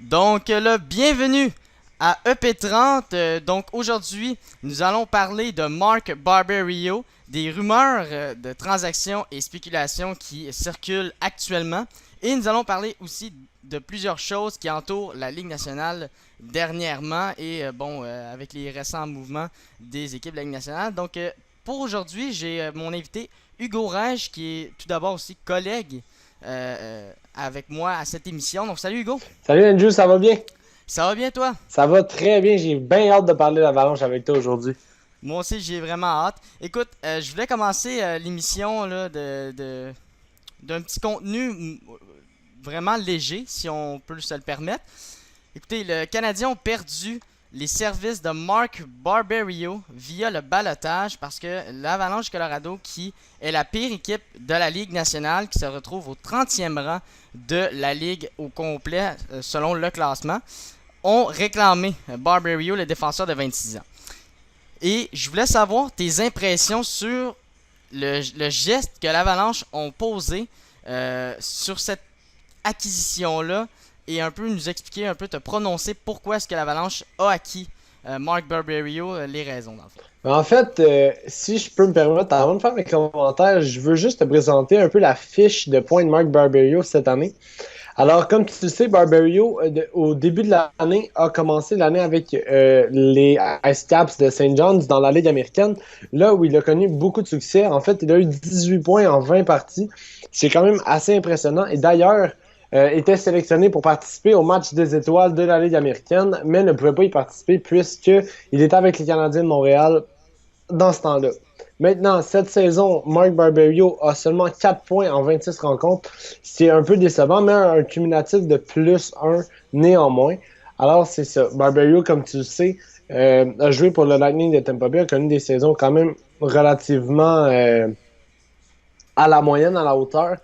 Donc là, bienvenue à EP30. Donc aujourd'hui, nous allons parler de Mark Barberio, des rumeurs de transactions et spéculations qui circulent actuellement. Et nous allons parler aussi de plusieurs choses qui entourent la Ligue nationale dernièrement et avec les récents mouvements des équipes de la Ligue nationale. Donc pour aujourd'hui, j'ai mon invité Hugo Rage qui est tout d'abord aussi collègue avec moi à cette émission. Donc salut Hugo. Salut Andrew, ça va bien? Ça va bien toi? Ça va très bien, j'ai bien hâte de parler de l'Avalanche avec toi aujourd'hui. Moi aussi j'ai vraiment hâte. Écoute, je voulais commencer l'émission là, d'un petit contenu vraiment léger, si on peut se le permettre. Écoutez, le Canadien ont perdu les services de Mark Barberio via le ballottage parce que l'Avalanche Colorado, qui est la pire équipe de la Ligue nationale, qui se retrouve au 30e rang de la Ligue au complet selon le classement, ont réclamé Barberio, le défenseur de 26 ans. Et je voulais savoir tes impressions sur le geste que l'Avalanche ont posé sur cette acquisition-là et un peu nous expliquer, un peu te prononcer pourquoi est-ce que l'Avalanche a acquis Mark Barberio, les raisons dans le fond. Si je peux me permettre, avant de faire mes commentaires, je veux juste te présenter un peu la fiche de points de Mark Barberio cette année. Alors, comme tu le sais, Barberio, au début de l'année, a commencé l'année avec les Ice Caps de St. John's dans la Ligue américaine, là où il a connu beaucoup de succès. En fait, il a eu 18 points en 20 parties. C'est quand même assez impressionnant. Et d'ailleurs, était sélectionné pour participer au match des étoiles de la Ligue américaine, mais ne pouvait pas y participer puisqu'il était avec les Canadiens de Montréal dans ce temps-là. Maintenant, cette saison, Mark Barberio a seulement 4 points en 26 rencontres. C'est un peu décevant, mais un cumulatif de plus 1 néanmoins. Alors, c'est ça. Barberio, comme tu le sais, a joué pour le Lightning de Tampa Bay, a connu des saisons quand même relativement à la moyenne, à la hauteur.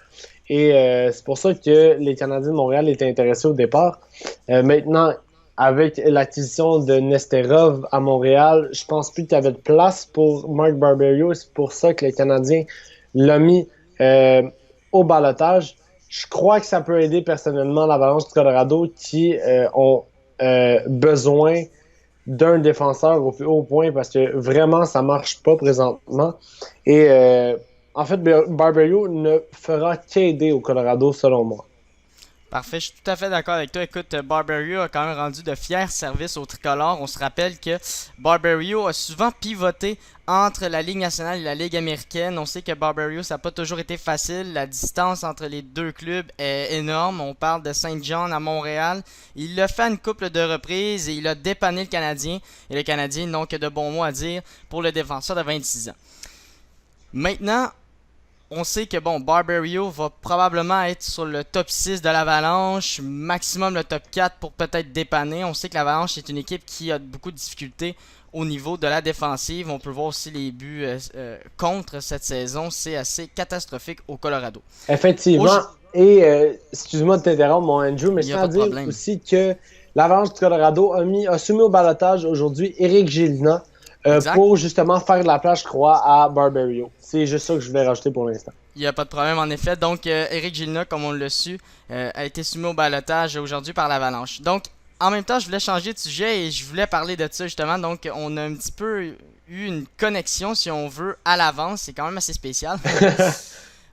Et c'est pour ça que les Canadiens de Montréal étaient intéressés au départ. Maintenant, avec l'acquisition de Nesterov à Montréal, je pense plus qu'il y avait de place pour Mark Barberio. C'est pour ça que les Canadiens l'ont mis au ballottage. Je crois que ça peut aider personnellement l'Avalanche du Colorado qui ont besoin d'un défenseur au plus haut point parce que vraiment, ça marche pas présentement. Et en fait, Barberio ne fera qu'aider au Colorado, selon moi. Parfait, je suis tout à fait d'accord avec toi. Écoute, Barberio a quand même rendu de fiers services au tricolore. On se rappelle que Barberio a souvent pivoté entre la Ligue nationale et la Ligue américaine. On sait que Barberio, ça n'a pas toujours été facile. La distance entre les deux clubs est énorme. On parle de Saint John à Montréal. Il l'a fait à une couple de reprises et il a dépanné le Canadien. Et le Canadien n'ont que de bons mots à dire pour le défenseur de 26 ans. Maintenant, on sait que Barberio va probablement être sur le top 6 de l'Avalanche, maximum le top 4 pour peut-être dépanner. On sait que l'Avalanche est une équipe qui a beaucoup de difficultés au niveau de la défensive. On peut voir aussi les buts contre cette saison. C'est assez catastrophique au Colorado. Effectivement. Et excuse-moi de t'interrompre, mon Andrew, mais Il je n'y a tiens pas à de dire problème. aussi que l'Avalanche du Colorado a soumis au ballottage aujourd'hui Éric Gélina Exact. pour justement faire de la place, je crois, à Barberio. C'est juste ça que je voulais rajouter pour l'instant. Il n'y a pas de problème en effet. Donc, Éric Gilna, comme on l'a su, a été soumis au ballottage aujourd'hui par l'Avalanche. Donc, en même temps, je voulais changer de sujet et je voulais parler de ça justement. Donc, on a un petit peu eu une connexion, si on veut, à l'avance. C'est quand même assez spécial.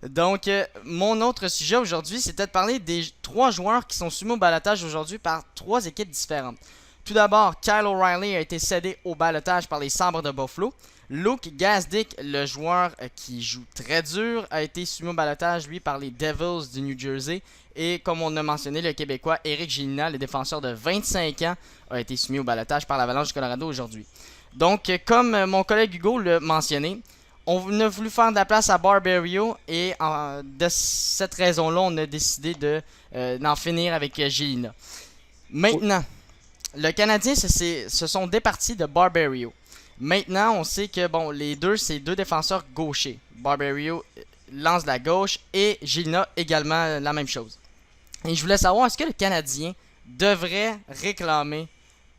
Donc, mon autre sujet aujourd'hui, c'était de parler des trois joueurs qui sont soumis au ballottage aujourd'hui par trois équipes différentes. Tout d'abord, Kyle O'Reilly a été cédé au ballottage par les Sabres de Buffalo. Luke Gazdic, le joueur qui joue très dur, a été soumis au ballottage, lui, par les Devils du New Jersey. Et comme on a mentionné, le Québécois Éric Gélina, le défenseur de 25 ans, a été soumis au ballottage par l'Avalanche du Colorado aujourd'hui. Donc, comme mon collègue Hugo l'a mentionné, on a voulu faire de la place à Barberio et de cette raison-là, on a décidé d'en finir avec Gélina. Maintenant, le Canadien se sont départis de Barberio. Maintenant, on sait que les deux, c'est deux défenseurs gauchers. Barberio lance de la gauche et Gilna également la même chose. Et je voulais savoir, est-ce que le Canadien devrait réclamer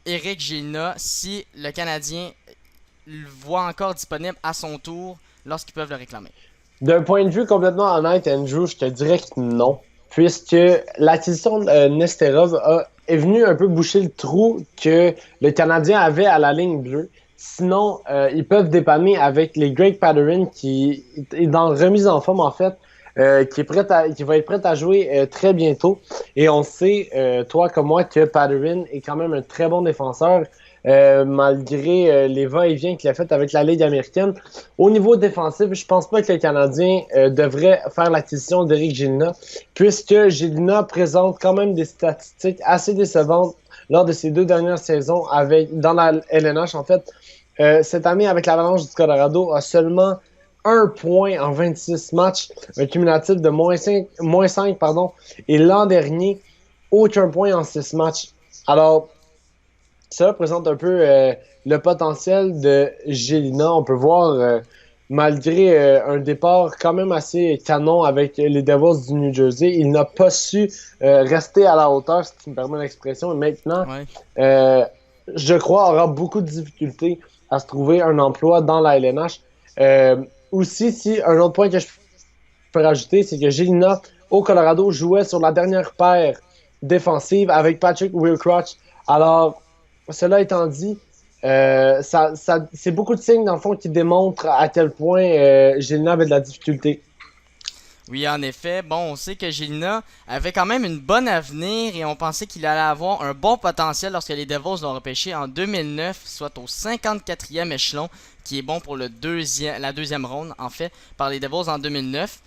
Éric Gilna si le Canadien le voit encore disponible à son tour lorsqu'ils peuvent le réclamer? D'un point de vue complètement honnête, Andrew, je te dirais que non. Puisque l'acquisition de Nesterov a est venu un peu boucher le trou que le Canadien avait à la ligne bleue. Sinon, ils peuvent dépanner avec les Greg Pateryn qui est dans remise en forme en fait, qui va être prêt à jouer très bientôt. Et on sait, toi comme moi, que Pateryn est quand même un très bon défenseur. Malgré les va-et-vient qu'il a fait avec la Ligue américaine. Au niveau défensif, je pense pas que le Canadien devrait faire l'acquisition d'Éric Gélina, puisque Gélina présente quand même des statistiques assez décevantes lors de ses 2 dernières saisons dans la LNH. En fait, cette année, avec l'Avalanche du Colorado, a seulement 1 point en 26 matchs, un cumulatif de -5, pardon. Et l'an dernier, aucun point en 6 matchs. Alors, ça représente un peu le potentiel de Gélina. On peut voir, malgré un départ quand même assez canon avec les Devils du New Jersey, il n'a pas su rester à la hauteur, ce qui me permet l'expression. Et maintenant, je crois, aura beaucoup de difficultés à se trouver un emploi dans la LNH. Aussi, si un autre point que je peux rajouter, c'est que Gélina, au Colorado, jouait sur la dernière paire défensive avec Patrick Wilcross. Alors, cela étant dit, c'est beaucoup de signes, dans le fond, qui démontrent à quel point Gélina avait de la difficulté. Oui, en effet. Bon, on sait que Gélina avait quand même une bonne avenir et on pensait qu'il allait avoir un bon potentiel lorsque les Devils l'ont repêché en 2009, soit au 54e échelon, qui est bon pour la deuxième ronde, en fait, par les Devils en 2009.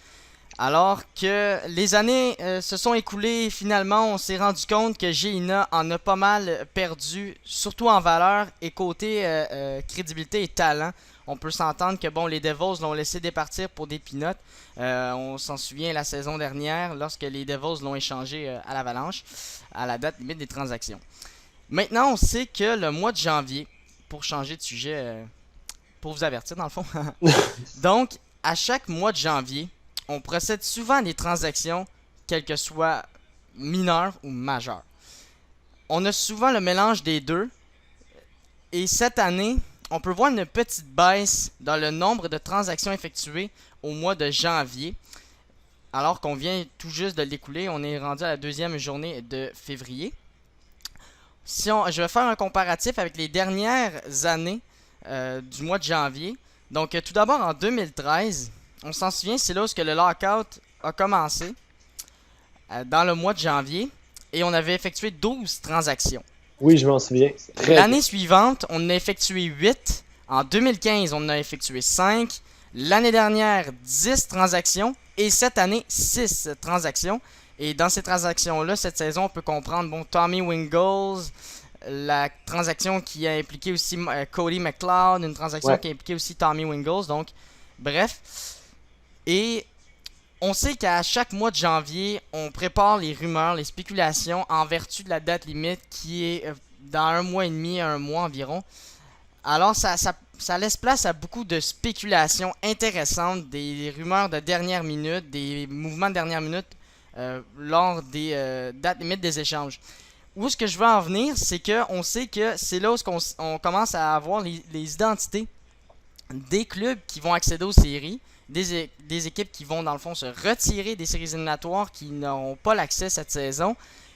Alors que les années se sont écoulées, finalement, on s'est rendu compte que Gélina en a pas mal perdu, surtout en valeur et côté crédibilité et talent. On peut s'entendre que bon, les Devils l'ont laissé départir pour des peanuts. On s'en souvient la saison dernière, lorsque les Devils l'ont échangé à l'Avalanche, à la date limite des transactions. Maintenant, on sait que le mois de janvier, pour changer de sujet, pour vous avertir dans le fond, donc à chaque mois de janvier, on procède souvent à des transactions, quelles que soient mineures ou majeures. On a souvent le mélange des deux. Et cette année, on peut voir une petite baisse dans le nombre de transactions effectuées au mois de janvier. Alors qu'on vient tout juste de l'écouler, on est rendu à la 2e journée de février. Je vais faire un comparatif avec les dernières années du mois de janvier. Donc tout d'abord en 2013, on s'en souvient, c'est là où le lockout a commencé, dans le mois de janvier, et on avait effectué 12 transactions. Oui, je m'en souviens. L'année suivante, on en a effectué 8. En 2015, on en a effectué 5. L'année dernière, 10 transactions. Et cette année, 6 transactions. Et dans ces transactions-là, cette saison, on peut comprendre Tommy Wingles, la transaction qui a impliqué aussi Cody McLeod, une transaction qui a impliqué aussi Tommy Wingles. Donc, bref. Et on sait qu'à chaque mois de janvier, on prépare les rumeurs, les spéculations en vertu de la date limite qui est dans 1 mois et demi, 1 mois environ. Alors ça laisse place à beaucoup de spéculations intéressantes, des rumeurs de dernière minute, des mouvements de dernière minute lors des dates limites des échanges. Où est-ce que je veux en venir, c'est qu'on sait que c'est là où on commence à avoir les identités des clubs qui vont accéder aux séries. Des équipes qui vont dans le fond se retirer des séries éliminatoires, qui n'auront pas l'accès cette saison.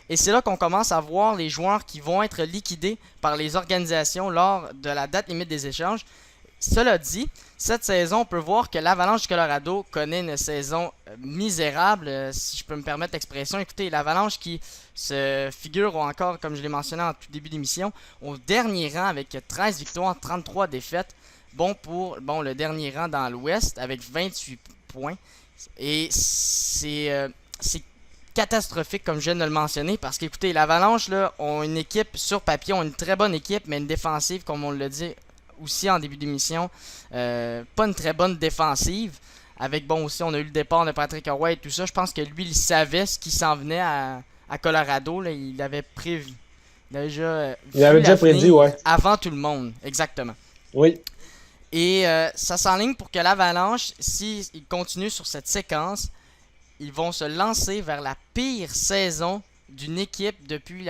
Et c'est là qu'on commence à voir les joueurs qui vont être liquidés par les organisations lors de la date limite des échanges. Cela dit, cette saison, on peut voir que l'Avalanche du Colorado connaît une saison misérable, si je peux me permettre l'expression. Écoutez, l'Avalanche qui se figure encore, comme je l'ai mentionné en tout début d'émission, au dernier rang avec 13 victoires, 33 défaites. Bon pour le dernier rang dans l'Ouest avec 28 points. Et c'est catastrophique comme je viens de le mentionner parce qu'écoutez, l'Avalanche là, ont une équipe sur papier, ont une très bonne équipe, mais une défensive, comme on l'a dit aussi en début d'émission, pas une très bonne défensive. Avec aussi, on a eu le départ de Patrick Roy et tout ça. Je pense que lui, il savait ce qui s'en venait à Colorado. Là, il avait prévu. Il avait déjà prédit, avant tout le monde, exactement. Oui. Et ça s'enligne pour que l'Avalanche, s'ils continuent sur cette séquence, ils vont se lancer vers la pire saison d'une équipe depuis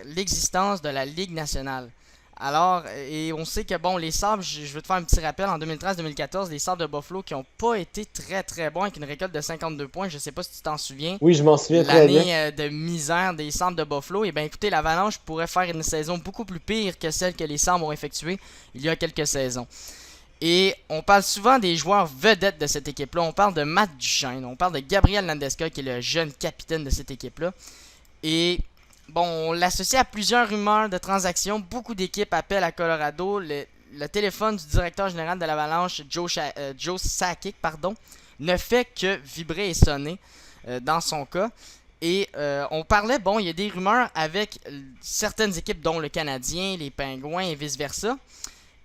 l'existence de la Ligue nationale. Alors, et on sait que, bon, les Sabres, je veux te faire un petit rappel, en 2013-2014, les Sabres de Buffalo qui n'ont pas été très très bons avec une récolte de 52 points, je sais pas si tu t'en souviens, Oui, je m'en souviens très bien. l'année de misère des Sabres de Buffalo, et bien écoutez, l'Avalanche pourrait faire une saison beaucoup plus pire que celle que les Sabres ont effectuée il y a quelques saisons. Et on parle souvent des joueurs vedettes de cette équipe-là. On parle de Matt Duchene, on parle de Gabriel Landeskog qui est le jeune capitaine de cette équipe-là. Et bon, on l'associe à plusieurs rumeurs de transactions. Beaucoup d'équipes appellent à Colorado. Le téléphone du directeur général de l'Avalanche, Joe Sakic, pardon, ne fait que vibrer et sonner dans son cas. Et on parlait, bon, il y a des rumeurs avec certaines équipes, dont le Canadien, les Pingouins et vice-versa.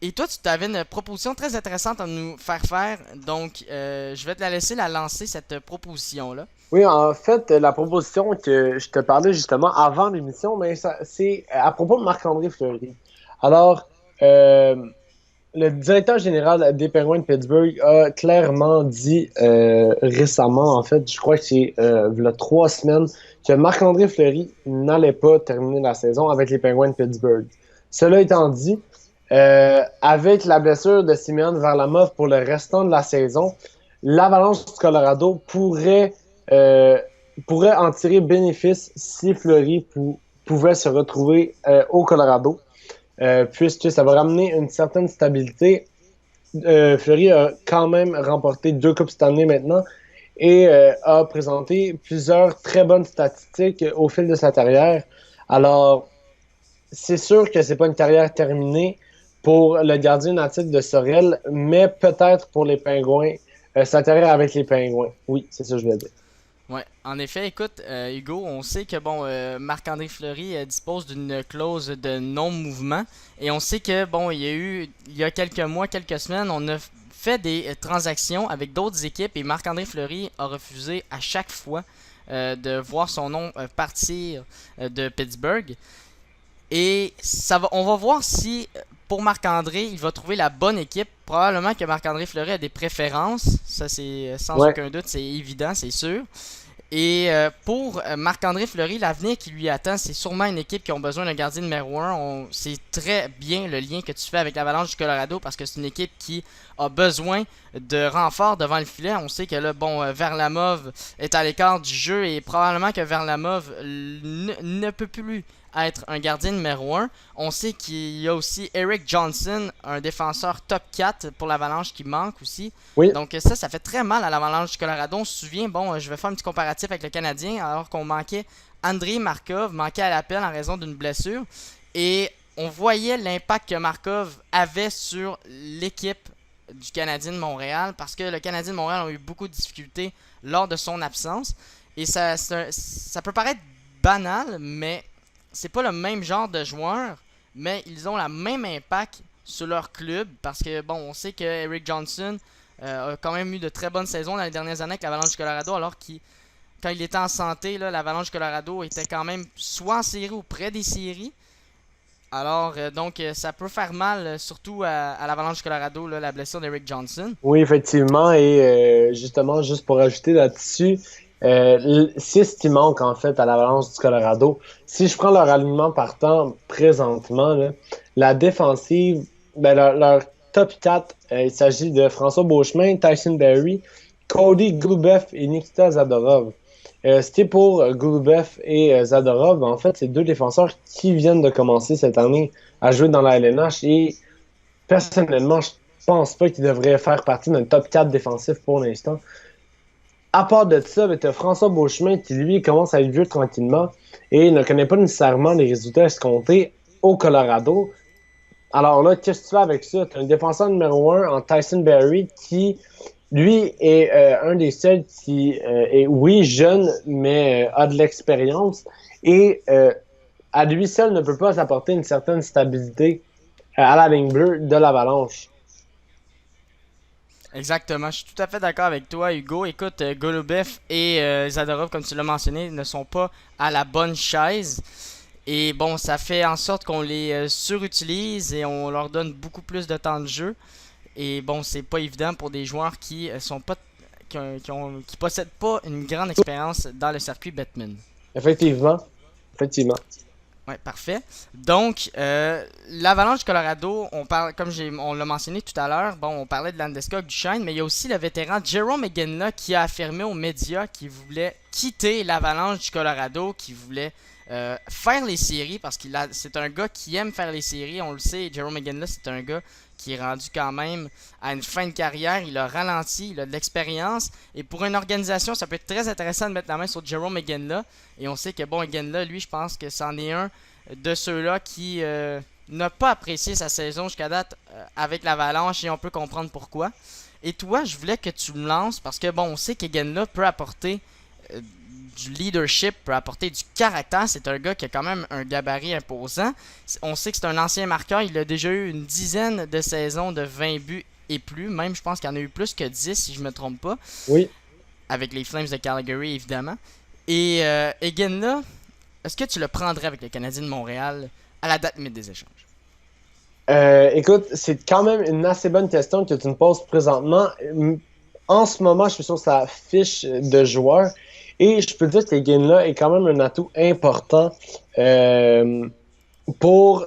Et toi, tu avais une proposition très intéressante à nous faire faire. Donc, je vais te la laisser la lancer, cette proposition-là. Oui, en fait, la proposition que je te parlais justement avant l'émission, mais c'est à propos de Marc-André Fleury. Alors, le directeur général des Penguins de Pittsburgh a clairement dit récemment, en fait, je crois que c'est il y a 3 semaines, que Marc-André Fleury n'allait pas terminer la saison avec les Penguins de Pittsburgh. Cela étant dit, avec la blessure de Simeon Varlamov pour le restant de la saison, l'Avalanche du Colorado pourrait en tirer bénéfice si Fleury pouvait se retrouver au Colorado, puisque ça va ramener une certaine stabilité. Fleury a quand même remporté 2 Coupes Stanley maintenant et a présenté plusieurs très bonnes statistiques au fil de sa carrière. Alors, c'est sûr que c'est pas une carrière terminée pour le gardien natif de Sorel, mais peut-être pour les Pingouins. Sa carrière avec les Pingouins. Oui, c'est ça que je voulais dire. Ouais, en effet, écoute, Hugo, on sait que bon, Marc-André Fleury dispose d'une clause de non-mouvement et on sait que bon, il y a quelques mois, quelques semaines, on a fait des transactions avec d'autres équipes et Marc-André Fleury a refusé à chaque fois de voir son nom partir de Pittsburgh. Et on va voir si pour Marc-André, il va trouver la bonne équipe. Probablement que Marc-André Fleury a des préférences. Ça, c'est sans Ouais. aucun doute, c'est évident, c'est sûr. Et pour Marc-André Fleury, l'avenir qui lui attend, c'est sûrement une équipe qui a besoin d'un gardien numéro 1. C'est très bien le lien que tu fais avec l'Avalanche du Colorado parce que c'est une équipe qui a besoin de renfort devant le filet. On sait que là, bon, Varlamov est à l'écart du jeu et probablement que Varlamov ne peut plus être un gardien numéro 1. On sait qu'il y a aussi Eric Johnson, un défenseur top 4 pour l'Avalanche qui manque aussi. Oui, Donc ça fait très mal à l'Avalanche du Colorado. On se souvient, bon, je vais faire un petit comparatif avec le Canadien, alors qu'on manquait Andrei Markov, manquait à l'appel en raison d'une blessure. Et on voyait l'impact que Markov avait sur l'équipe du Canadien de Montréal, parce que le Canadien de Montréal a eu beaucoup de difficultés lors de son absence. Et ça peut paraître banal, mais c'est pas le même genre de joueur, mais ils ont le même impact sur leur club, parce que, bon, on sait que Eric Johnson a quand même eu de très bonnes saisons dans les dernières années avec l'Avalanche du Colorado, alors qu'il quand il était en santé, l'Avalanche du Colorado était quand même soit en série ou près des séries. Alors, donc, ça peut faire mal, surtout à l'Avalanche du Colorado, là, la blessure d'Eric Johnson. oui, effectivement. Et justement, juste pour ajouter là-dessus, c'est ce qui manque en fait à l'Avalanche du Colorado. Si je prends leur alignement partant présentement, là, la défensive, ben, leur top 4, il s'agit de François Beauchemin, Tyson Barrie, Cody Golubev et Nikita Zadorov. C'était pour Golubev et Zadorov. En fait, c'est 2 défenseurs qui viennent de commencer cette année à jouer dans la LNH et personnellement, je pense pas qu'ils devraient faire partie d'un top 4 défensif pour l'instant. À part de ça, tu as François Beauchemin qui, lui, commence à être vieux tranquillement et ne connaît pas nécessairement les résultats escomptés au Colorado. Alors là, qu'est-ce que tu fais avec ça? Tu as un défenseur numéro 1 en Tyson Barrie qui, lui, est un des seuls qui est, oui, jeune, mais a de l'expérience et à lui seul ne peut pas apporter une certaine stabilité à la ligne bleue de l'Avalanche. Exactement, je suis tout à fait d'accord avec toi, Hugo. Écoute, Golubev et Zadorov, comme tu l'as mentionné, ne sont pas à la bonne chaise. Et bon, ça fait en sorte qu'on les surutilise et on leur donne beaucoup plus de temps de jeu. Et bon, c'est pas évident pour des joueurs qui sont pas qui possèdent pas une grande expérience dans le circuit Batman. Effectivement. Effectivement. Ouais, parfait. Donc, l'Avalanche du Colorado, on parle, on l'a mentionné tout à l'heure, bon, on parlait de Landeskog, du Shine, mais il y a aussi le vétéran Jerome McGinley qui a affirmé aux médias qu'il voulait quitter l'Avalanche du Colorado, qu'il voulait faire les séries, parce c'est un gars qui aime faire les séries, on le sait, Jerome McGinley, c'est un gars qui est rendu quand même à une fin de carrière, il a ralenti, il a de l'expérience, et pour une organisation, ça peut être très intéressant de mettre la main sur Jerome McGinley, et on sait que bon, McGinley, lui, je pense que c'en est un de ceux-là qui n'a pas apprécié sa saison jusqu'à date avec l'Avalanche, et on peut comprendre pourquoi. Et toi, je voulais que tu me lances, parce que bon, on sait qu'Egenla peut apporter du leadership, peut apporter du caractère. C'est un gars qui a quand même un gabarit imposant. On sait que c'est un ancien marqueur. Il a déjà eu une dizaine de saisons de 20 buts et plus. Même, je pense qu'il y en a eu plus que 10, si je ne me trompe pas. Oui. Avec les Flames de Calgary, évidemment. Et Egenla, est-ce que tu le prendrais avec les Canadiens de Montréal à la date limite des échanges? Écoute, c'est quand même une assez bonne question que tu me poses présentement. En ce moment, je suis sur sa fiche de joueur et je peux dire que Egenla est quand même un atout important pour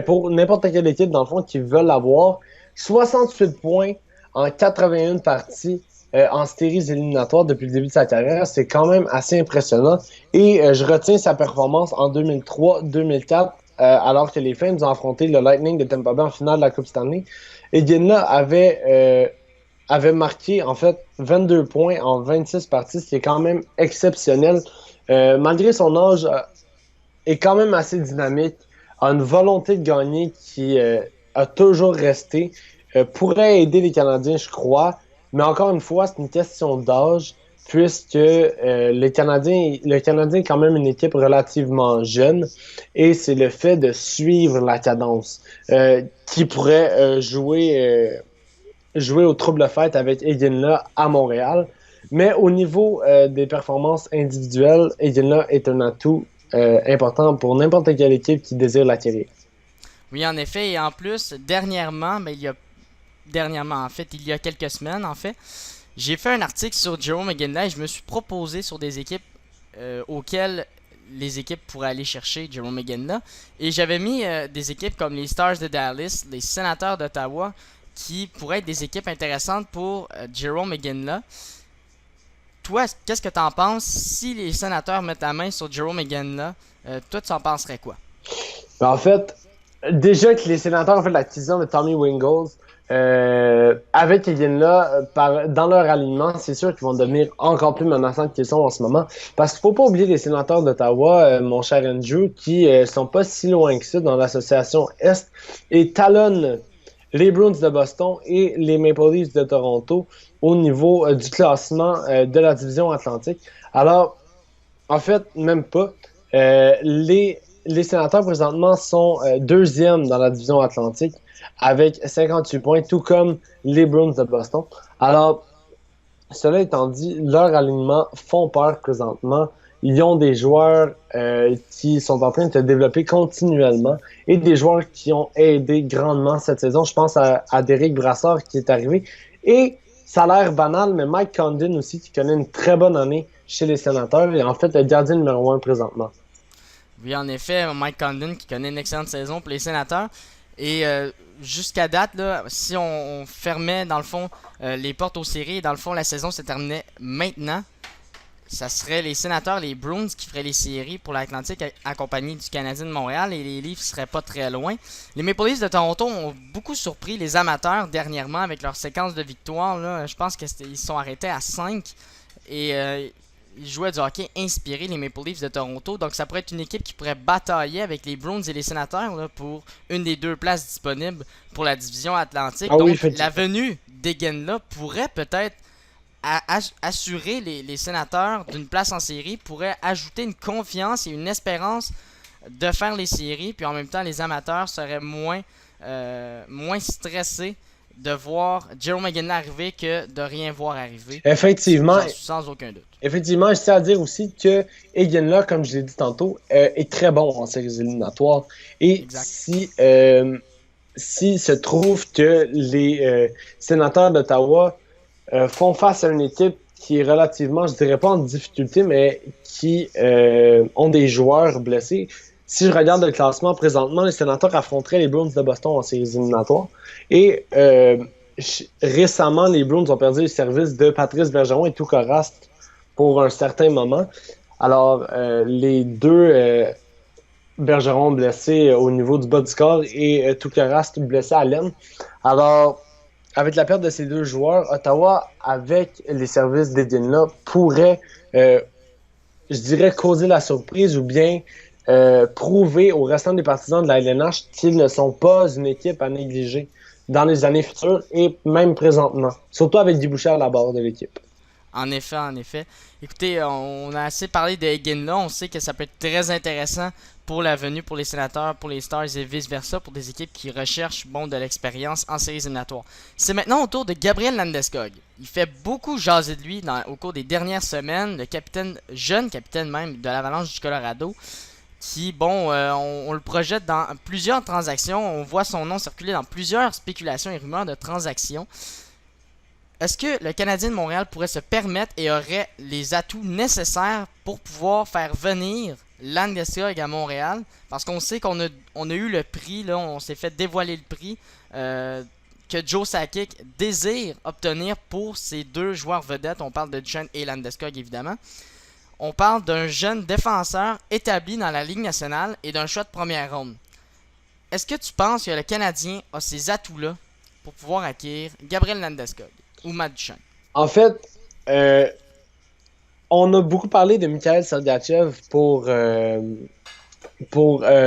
pour n'importe quelle équipe, dans le fond, qui veulent avoir 68 points en 81 parties en séries éliminatoires depuis le début de sa carrière. C'est quand même assez impressionnant. Et je retiens sa performance en 2003-2004, alors que les Flames ont affronté le Lightning de Tampa Bay en finale de la Coupe Stanley. Egenla avait marqué, en fait, 22 points en 26 parties, ce qui est quand même exceptionnel. Malgré son âge, est quand même assez dynamique, a une volonté de gagner qui a toujours resté, pourrait aider les Canadiens, je crois, mais encore une fois, c'est une question d'âge, puisque le Canadien est quand même une équipe relativement jeune, et c'est le fait de suivre la cadence qui pourrait jouer au trouble-fête avec Egenla à Montréal. Mais au niveau des performances individuelles, Egenla est un atout important pour n'importe quelle équipe qui désire l'acquérir. Oui, en effet, et en plus, dernièrement, en fait, il y a quelques semaines, en fait, j'ai fait un article sur Jerome McGinley et je me suis proposé sur des équipes auxquelles les équipes pourraient aller chercher Jerome McGinley. Et j'avais mis des équipes comme les Stars de Dallas, les Sénateurs d'Ottawa, qui pourraient être des équipes intéressantes pour Jerome McGinley. Toi, qu'est-ce que tu en penses si les Sénateurs mettent la main sur Jerome McGinley? Toi, tu en penserais quoi? En fait, déjà que les Sénateurs ont fait l'acquisition de Tommy Wingles, avec Egenla dans leur alignement, c'est sûr qu'ils vont devenir encore plus menaçants qu'ils sont en ce moment. Parce qu'il ne faut pas oublier les Sénateurs d'Ottawa, mon cher Andrew, qui sont pas si loin que ça dans l'association Est et talonnent les Bruins de Boston et les Maple Leafs de Toronto au niveau du classement de la division Atlantique. Alors, en fait, même pas. Les Sénateurs, présentement, sont deuxièmes dans la division Atlantique avec 58 points, tout comme les Bruins de Boston. Alors, cela étant dit, leur alignement font peur présentement. Ils ont des joueurs qui sont en train de se développer continuellement et des joueurs qui ont aidé grandement cette saison. Je pense à Derek Brassard qui est arrivé. Et ça a l'air banal, mais Mike Condon aussi qui connaît une très bonne année chez les Sénateurs et en fait le gardien numéro 1 présentement. Oui, en effet, Mike Condon qui connaît une excellente saison pour les Sénateurs. Et jusqu'à date, là, si on fermait dans le fond les portes aux séries, dans le fond la saison se terminait maintenant, ça serait les Sénateurs, les Bruins qui feraient les séries pour l'Atlantique accompagnés du Canadien de Montréal et les Leafs seraient pas très loin. Les Maple Leafs de Toronto ont beaucoup surpris les amateurs dernièrement avec leur séquence de victoires. Là. Je pense qu'ils se sont arrêtés à 5 et ils jouaient du hockey inspiré, les Maple Leafs de Toronto. Donc ça pourrait être une équipe qui pourrait batailler avec les Bruins et les Sénateurs là, pour une des deux places disponibles pour la division Atlantique. Ah donc oui, la venue d'Egenla pourrait peut-être assurer les Sénateurs d'une place en série, pourrait ajouter une confiance et une espérance de faire les séries, puis en même temps les amateurs seraient moins stressés de voir Jerome McGinley arriver que de rien voir arriver. Effectivement. Sans aucun doute. Effectivement, je tiens à dire aussi que Egenla, comme je l'ai dit tantôt, est très bon en séries éliminatoires. Et si se trouve que les Sénateurs d'Ottawa font face à une équipe qui est relativement, je dirais pas en difficulté, mais qui ont des joueurs blessés. Si je regarde le classement présentement, les Sénateurs affronteraient les Bruins de Boston en séries éliminatoires. Et récemment, les Bruins ont perdu le service de Patrice Bergeron et Tuukka Rask pour un certain moment. Alors, les deux Bergeron blessé au niveau du bas du corps et Tuukka Rask blessé à l'aine. Alors, avec la perte de ces deux joueurs, Ottawa, avec les services d'Edina, pourrait, je dirais, causer la surprise ou bien prouver aux restants des partisans de la LNH qu'ils ne sont pas une équipe à négliger dans les années futures et même présentement. Surtout avec Guy Boucher à la barre de l'équipe. En effet, en effet. Écoutez, on a assez parlé de Higgin là. On sait que ça peut être très intéressant pour l'avenue, pour les Sénateurs, pour les Stars et vice-versa, pour des équipes qui recherchent de l'expérience en séries éliminatoires. C'est maintenant au tour de Gabriel Landeskog. Il fait beaucoup jaser de lui au cours des dernières semaines. Le capitaine, jeune capitaine même, de l'Avalanche du Colorado, qui, on le projette dans plusieurs transactions. On voit son nom circuler dans plusieurs spéculations et rumeurs de transactions. Est-ce que le Canadien de Montréal pourrait se permettre et aurait les atouts nécessaires pour pouvoir faire venir Landeskog à Montréal? Parce qu'on sait qu'on a eu le prix, là, on s'est fait dévoiler le prix que Joe Sakic désire obtenir pour ces deux joueurs vedettes. On parle de Duchesne et Landeskog évidemment. On parle d'un jeune défenseur établi dans la Ligue nationale et d'un choix de première ronde. Est-ce que tu penses que le Canadien a ces atouts-là pour pouvoir acquérir Gabriel Landeskog ou Matt Duchesne? En fait, on a beaucoup parlé de Mikhail Sergachev pour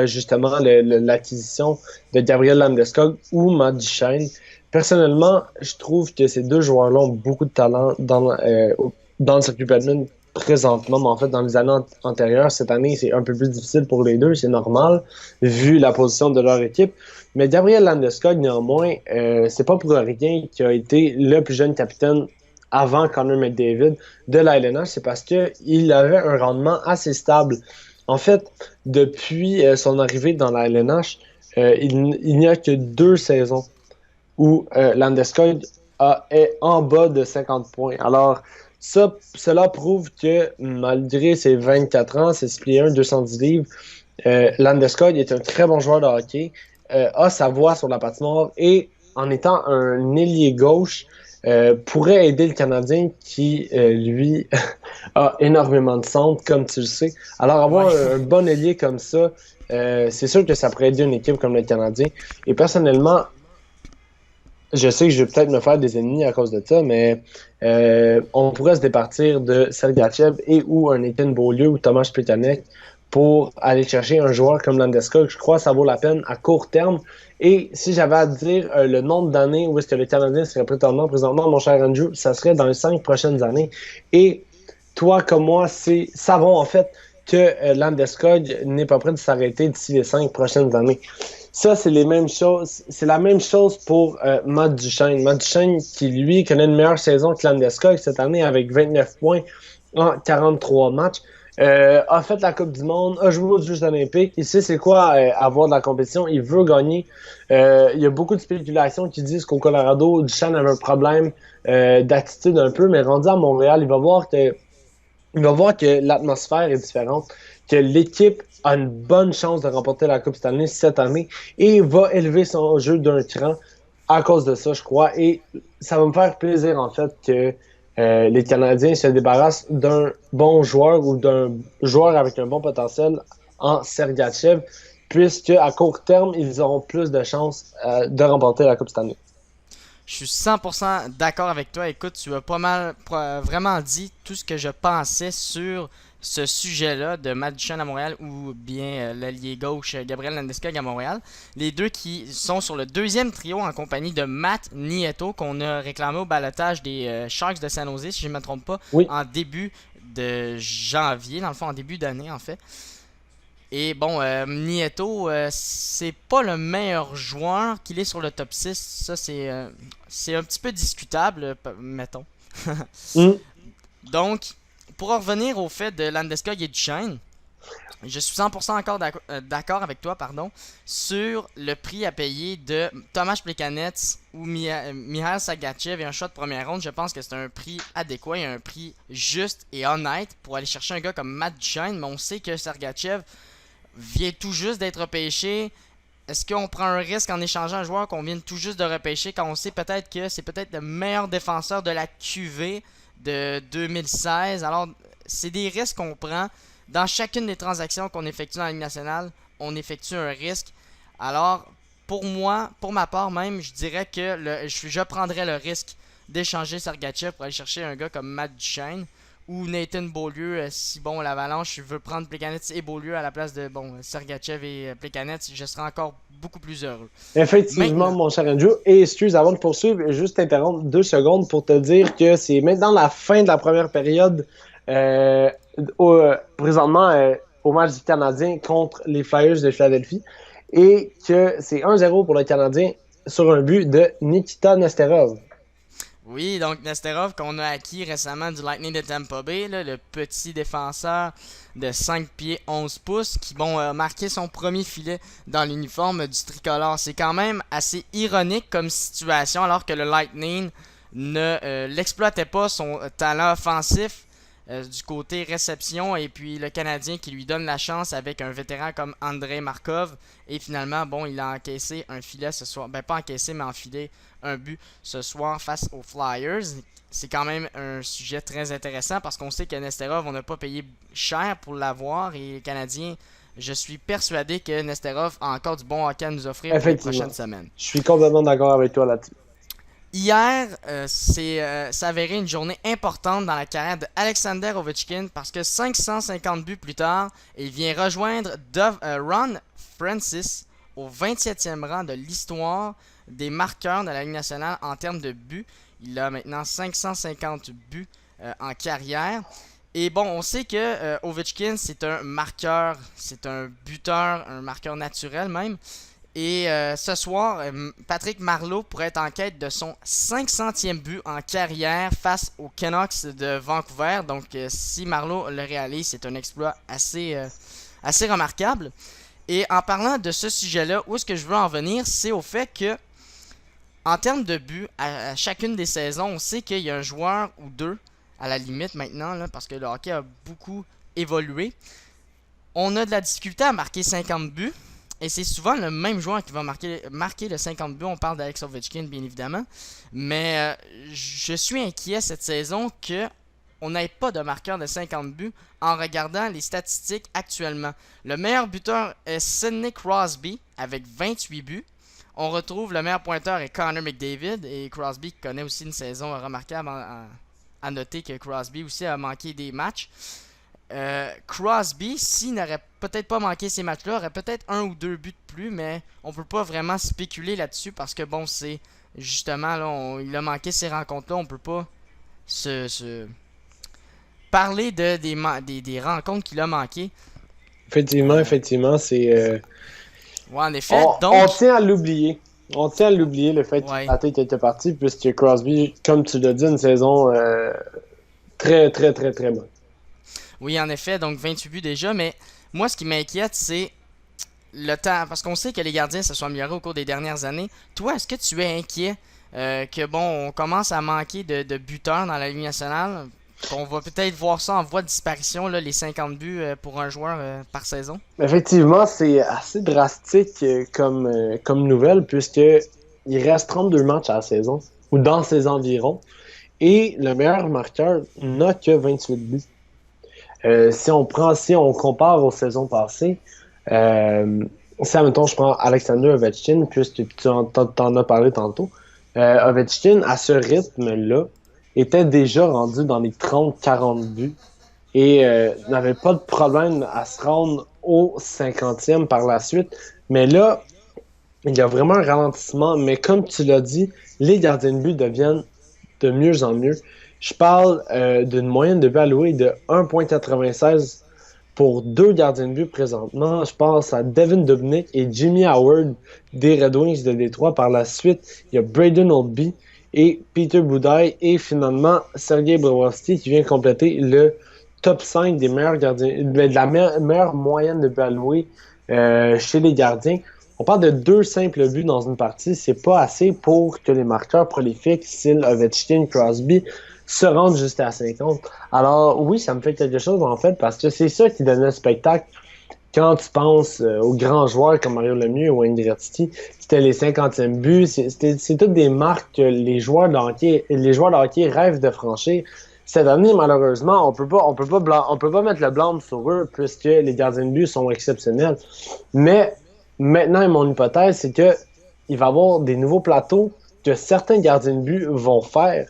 justement l'acquisition de Gabriel Landeskog ou Matt Duchesne. Personnellement, je trouve que ces deux joueurs-là ont beaucoup de talent dans le circuit Batman présentement, mais en fait, dans les années antérieures, cette année, c'est un peu plus difficile pour les deux, c'est normal, vu la position de leur équipe. Mais Gabriel Landeskog, néanmoins, c'est pas pour rien qu'il a été le plus jeune capitaine avant Connor McDavid de la LNH, c'est parce qu'il avait un rendement assez stable. En fait, depuis son arrivée dans la LNH, il n'y a que 2 saisons où Landeskog est en bas de 50 points. Alors, cela prouve que malgré ses 24 ans, ses 6 pieds 1, 210 livres, Landeskog est un très bon joueur de hockey, a sa voix sur la patinoire et en étant un ailier gauche, pourrait aider le Canadien qui, lui, a énormément de centres, comme tu le sais. Alors, avoir un bon ailier comme ça, c'est sûr que ça pourrait aider une équipe comme le Canadien. Et personnellement, je sais que je vais peut-être me faire des ennemis à cause de ça, mais on pourrait se départir de Sergachev et ou un Nathan Beaulieu ou Thomas Plekanec pour aller chercher un joueur comme Landeskog. Je crois que ça vaut la peine à court terme. Et si j'avais à dire le nombre d'années où est-ce que le Canadien serait présentement, mon cher Andrew, ça serait dans les 5 prochaines années. Et toi comme moi, savons en fait que Landeskog n'est pas prêt de s'arrêter d'ici les 5 prochaines années. Ça, c'est les mêmes choses. C'est la même chose pour Matt Duchesne. Matt Duchesne qui, lui, connaît une meilleure saison que Landeskog cette année avec 29 points en 43 matchs. A fait la Coupe du Monde, a joué aux Jeux olympiques. Il sait c'est quoi avoir de la compétition. Il veut gagner. Il y a beaucoup de spéculations qui disent qu'au Colorado, Duchesne avait un problème d'attitude un peu, mais rendu à Montréal, il va voir que l'atmosphère est différente, que l'équipe a une bonne chance de remporter la Coupe Stanley cette année et va élever son jeu d'un cran à cause de ça, je crois. Et ça va me faire plaisir, en fait, que les Canadiens se débarrassent d'un bon joueur ou d'un joueur avec un bon potentiel en Sergachev, puisque à court terme, ils auront plus de chances de remporter la Coupe Stanley. Je suis 100% d'accord avec toi. Écoute, tu as vraiment dit tout ce que je pensais sur ce sujet-là de Matt Duchesne à Montréal ou bien l'allié gauche Gabriel Landeskog à Montréal. Les deux qui sont sur le deuxième trio en compagnie de Matt Nieto qu'on a réclamé au balotage des Sharks de San Jose, si je ne me trompe pas, Oui. en début de janvier, dans le fond en début d'année en fait. Et Nieto, c'est pas le meilleur joueur qu'il est sur le top 6. Ça, c'est un petit peu discutable, mettons. Mm. Donc, pour en revenir au fait de Landeskog et Duchesne, Je suis 100% encore d'accord avec toi, pardon, sur le prix à payer de Tomáš Plekanec ou Mihail Sergachev et un choix de première ronde. Je pense que c'est un prix adéquat et un prix juste et honnête pour aller chercher un gars comme Matt Duchene, mais on sait que Sergachev vient tout juste d'être repêché. Est-ce qu'on prend un risque en échangeant un joueur qu'on vient tout juste de repêcher quand on sait peut-être que c'est peut-être le meilleur défenseur de la QV de 2016? Alors, c'est des risques qu'on prend. Dans chacune des transactions qu'on effectue dans la Ligue nationale, on effectue un risque. Alors, pour moi, pour ma part même, je dirais que je prendrais le risque d'échanger Sergachev pour aller chercher un gars comme Matt Duchene ou Nathan Beaulieu. Si bon, l'Avalanche veut prendre Plekanec et Beaulieu à la place de Sergachev et Plekanec, je serais encore beaucoup plus heureux. Effectivement, Maintenant, mon cher Andrew. Et excuse, avant de poursuivre, juste t'interrompre 2 secondes pour te dire que c'est maintenant la fin de la première période. Euh, Présentement au match du Canadien contre les Flyers de Philadelphie et que c'est 1-0 pour le Canadien sur un but de Nikita Nesterov. oui, donc Nesterov qu'on a acquis récemment du Lightning de Tampa Bay, là, le petit défenseur de 5 pieds 11 pouces qui a marqué son premier filet dans l'uniforme du tricolore. C'est quand même assez ironique comme situation alors que le Lightning ne l'exploitait pas son talent offensif du côté réception et puis le Canadien qui lui donne la chance avec un vétéran comme Andrei Markov et finalement il a encaissé un filet ce soir, pas encaissé mais enfilé un but ce soir face aux Flyers. C'est quand même un sujet très intéressant parce qu'on sait que Nesterov on n'a pas payé cher pour l'avoir et les Canadiens, je suis persuadé que Nesterov a encore du bon hockey à nous offrir pour les prochaines semaines. Je suis complètement d'accord avec toi là-dessus. Hier, c'est s'avérait une journée importante dans la carrière de Alexander Ovechkin parce que 550 buts plus tard, il vient rejoindre Ron Francis au 27e rang de l'histoire des marqueurs de la Ligue nationale en termes de buts. Il a maintenant 550 buts en carrière. Et on sait que Ovechkin, c'est un marqueur, c'est un buteur, un marqueur naturel même. Et ce soir, Patrick Marleau pourrait être en quête de son 500e but en carrière face aux Canucks de Vancouver. Donc, si Marleau le réalise, c'est un exploit assez remarquable. Et en parlant de ce sujet-là, où est-ce que je veux en venir, c'est au fait que, en termes de buts, à chacune des saisons, on sait qu'il y a un joueur ou deux, à la limite maintenant, là, parce que le hockey a beaucoup évolué. On a de la difficulté à marquer 50 buts. Et c'est souvent le même joueur qui va marquer le 50 buts. On parle d'Alex Ovechkin, bien évidemment. Mais je suis inquiet cette saison qu'on n'ait pas de marqueur de 50 buts en regardant les statistiques actuellement. Le meilleur buteur est Sidney Crosby avec 28 buts. On retrouve le meilleur pointeur est Connor McDavid. Et Crosby connaît aussi une saison remarquable. À noter que Crosby aussi a manqué des matchs. Crosby, s'il n'aurait peut-être pas manqué ces matchs-là, aurait peut-être 1 ou 2 buts de plus, mais on peut pas vraiment spéculer là-dessus parce que c'est justement là, il a manqué ces rencontres-là, on peut pas se parler des rencontres qu'il a manquées. Effectivement, c'est. Ouais, en effet. On tient à l'oublier. On tient à l'oublier le fait qu'il a raté quelques parties, puisque Crosby, comme tu l'as dit, une saison très, très, très, très bonne. Oui, en effet, donc 28 buts déjà, mais moi, ce qui m'inquiète, c'est le temps, parce qu'on sait que les gardiens se sont améliorés au cours des dernières années. Toi, est-ce que tu es inquiet on commence à manquer de buteurs dans la Ligue nationale, qu'on va peut-être voir ça en voie de disparition, là, les 50 buts pour un joueur par saison? Effectivement, c'est assez drastique comme nouvelle, puisque il reste 32 matchs à la saison, ou dans ses environs, et le meilleur marqueur n'a que 28 buts. Si on compare aux saisons passées, si, admettons, je prends Alexander Ovechkin, puisque tu t'en as parlé tantôt, Ovechkin, à ce rythme-là, était déjà rendu dans les 30-40 buts et n'avait pas de problème à se rendre au 50e par la suite. Mais là, il y a vraiment un ralentissement. Mais comme tu l'as dit, les gardiens de but deviennent de mieux en mieux. Je parle d'une moyenne de buts alloués de 1,96 pour 2 gardiens de but présentement. Je pense à Devin Dubnyk et Jimmy Howard des Red Wings de Détroit. Par la suite, il y a Braden Holtby et Peter Budaj et finalement Sergei Bobrovsky qui vient compléter le top 5 des meilleurs gardiens, de la meilleure moyenne de buts alloués chez les gardiens. On parle de 2 simples buts dans une partie. C'est pas assez pour que les marqueurs prolifiques, style Ovechkin, Crosby, se rendent jusqu'à 50. Alors oui, ça me fait quelque chose en fait, parce que c'est ça qui donne le spectacle. Quand tu penses aux grands joueurs comme Mario Lemieux ou Wayne Gretzky, c'était les 50e buts, c'est toutes des marques que les joueurs de hockey rêvent de franchir. Cette année, malheureusement, on peut pas mettre le blâme sur eux puisque les gardiens de but sont exceptionnels. Mais maintenant, mon hypothèse, c'est que il va y avoir des nouveaux plateaux que certains gardiens de but vont faire,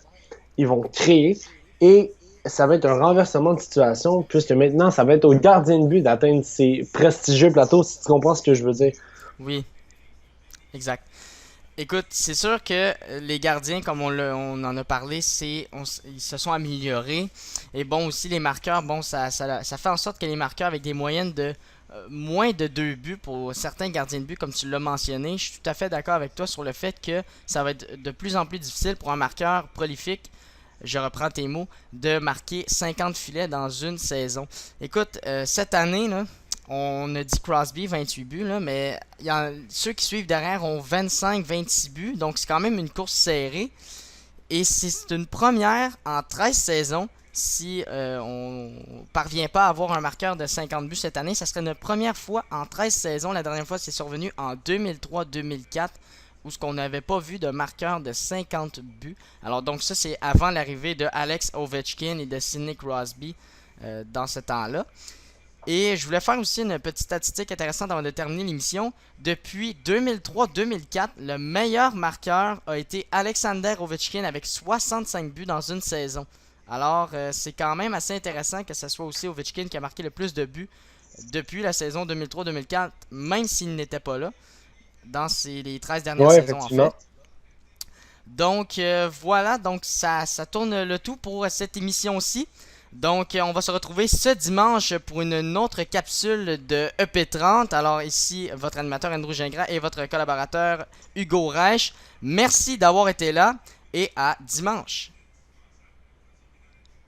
ils vont créer, et ça va être un renversement de situation, puisque maintenant, ça va être au gardien de but d'atteindre ces prestigieux plateaux, si tu comprends ce que je veux dire. Oui, exact. Écoute, c'est sûr que les gardiens, comme on en a parlé, ils se sont améliorés. Et bon, aussi les marqueurs, bon, ça fait en sorte que les marqueurs avec des moyennes de moins de 2 buts pour certains gardiens de but, comme tu l'as mentionné, je suis tout à fait d'accord avec toi sur le fait que ça va être de plus en plus difficile pour un marqueur prolifique, je reprends tes mots, de marquer 50 filets dans une saison. Écoute, cette année, là, on a dit Crosby 28 buts, là, mais ceux qui suivent derrière ont 25-26 buts, donc c'est quand même une course serrée. Et c'est une première en 13 saisons. Si on parvient pas à avoir un marqueur de 50 buts cette année, ça serait notre première fois en 13 saisons. La dernière fois, c'est survenu en 2003-2004, où ce qu'on n'avait pas vu de marqueur de 50 buts. Alors donc ça, c'est avant l'arrivée de Alex Ovechkin et de Sidney Crosby dans ce temps-là. Et je voulais faire aussi une petite statistique intéressante avant de terminer l'émission. Depuis 2003-2004, le meilleur marqueur a été Alexander Ovechkin avec 65 buts dans une saison. Alors, c'est quand même assez intéressant que ce soit aussi Ovechkin qui a marqué le plus de buts depuis la saison 2003-2004, même s'il n'était pas là, dans les 13 dernières Ouais, saisons en fait. effectivement. Donc voilà, donc ça tourne le tout pour cette émission-ci. Donc on va se retrouver ce dimanche pour une autre capsule de EP30. Alors ici, votre animateur Andrew Gingras et votre collaborateur Hugo Reich. Merci d'avoir été là et à dimanche.